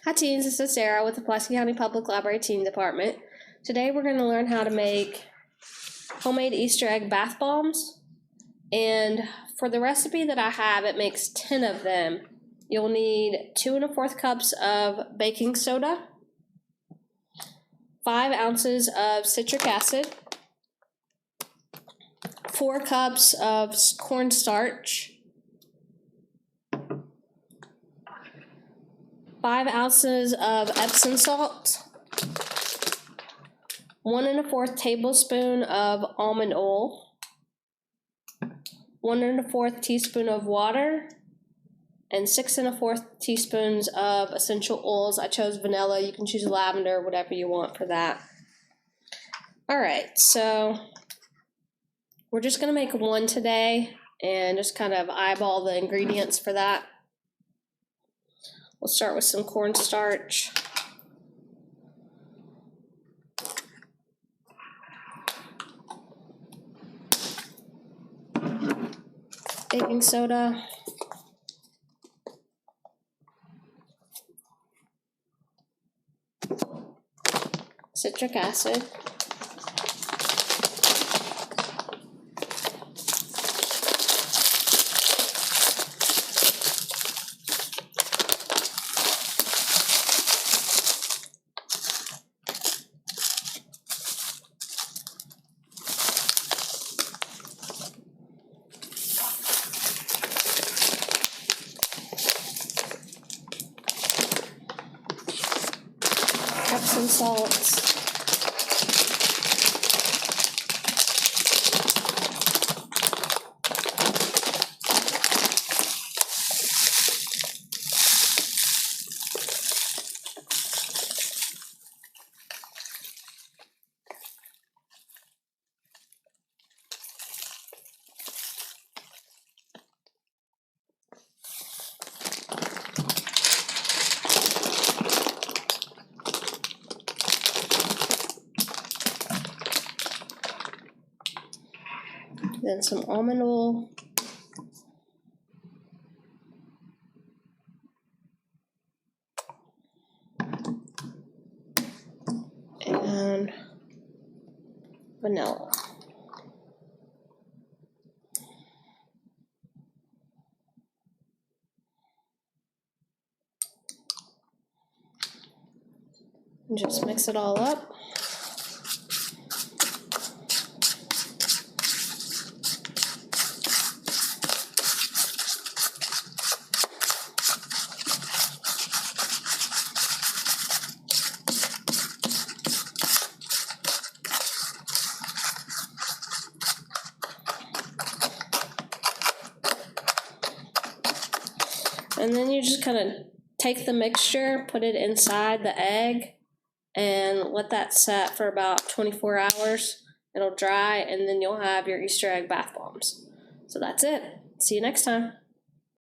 Hi teens, this is Sarah with the Pulaski County Public Library Teen Department. Today we're going to learn how to make homemade Easter egg bath bombs. And for the recipe that I have, it makes 10 of them. You'll need 2 1/4 cups of baking soda, 5 ounces of citric acid, 4 cups of cornstarch, 5 ounces of Epsom salt, 1 1/4 tablespoon of almond oil, 1 1/4 teaspoon of water, and 6 1/4 teaspoons of essential oils. I chose vanilla. You can choose lavender, whatever you want for that. All right, so we're just going to make one today and just kind of eyeball the ingredients for that. We'll start with some cornstarch. Baking soda. Citric acid. Epsom salts. Then some almond oil. And vanilla. And just mix it all up. And then you just kind of take the mixture, put it inside the egg, and let that set for about 24 hours. It'll dry, and then you'll have your Easter egg bath bombs. So that's it. See you next time.